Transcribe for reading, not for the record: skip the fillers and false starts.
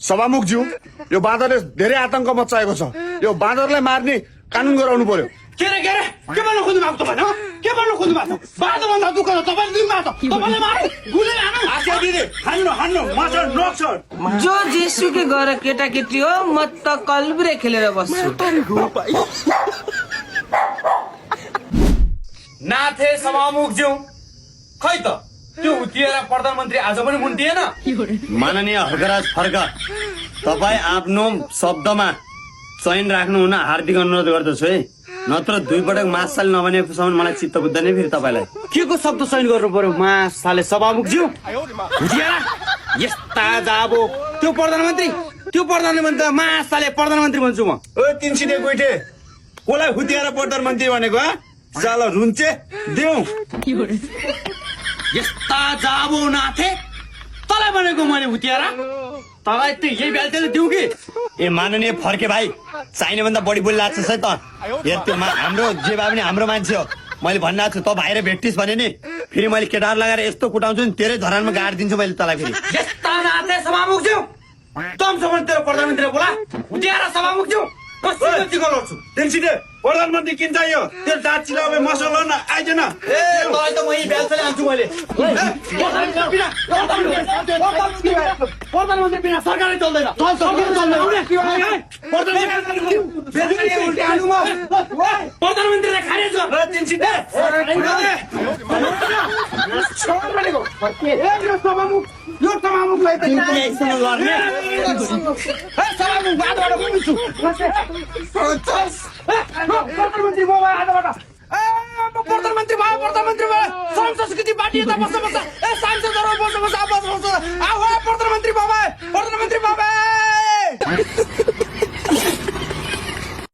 सभामुखज्यू यो बाँदरले धेरै आतंक मचाएको छ यो बाँदरलाई मार्ने कानून गराउनु पर्यो के भन्नु खोज्नु भएको तपाईँ के भन्नु खोज्नु भएको बाटो भन्दा दुःख छ तपाईँ दुई बाटो तपाईँले मारे गुले हान्नु आज्ञा दिदी हान्नु माछा नोक्छ जो जेसुकै गएर केटाकेटी हो म त कल्बुरे खेलेर बस्छु नाथे सभामुखज्यू खै त त्यो हुतिएर प्रधानमन्त्री आज पनि मुन्टिएन माननीय हर्कराज फर्क तपाईँ आफ्नो शब्दमा चयन राख्नु हुन हार्दिक अनुरोध गर्दछु है नत्र दुई पटक मासाले नबनेकोसम्म मलाई चित्त बुझ्दैन फेरि तपाईँलाई के को शब्द चयन गर्नु पर्यो मासाले सभामुखज्यू हुतिएर यस्ता जाबो त्यो प्रधानमन्त्री मासाले प्रधानमन्त्री भन्छु म ओ तिनसिने गोइठे कोलाई हुतिएर प्रधानमन्त्री भनेको साला रुन्चे देऊ यस्ता जाबो नाथे तँलाई भनेको मैले हुतिएर तँलाई त यही बेलते दिउ कि ए माननीय फर्के भाइ चाहिने भन्दा बढी बोलिरहेको छ है त हाम्रो जे भए पनि हाम्रो मान्छे हो मैले भनिरहेको छु त भाइर भेट्टिस् भने नि फेरि मैले केटाहरू लगाएर यस्तो कुटाउँछु नि तेरै धरानमा गाड दिन्छु मैले तँलाई फेरि यस्ता नाथे सभामुखज्यू तमसम्म तेरो प्रधानमन्त्री बोला हुतिएर सभामुखज्यू कसरी गलौछु तिनसिने प्रधानमन्त्री किन चाहियो त्यो जात चिलावे मसला न आइजन ए तँलाई त म यही बेलते आउँछु मैले प्रधानमन्त्री बिना सरकारै चल्दैन प्रधानमन्त्रीलाई खारेज यो सभामुखलाई प्रधानमन्त्री प्रधानमन्त्री संस्कृति पार्टी यता बस्छ ए सांसदहरु बस्छ प्रधानमन्त्री बाबा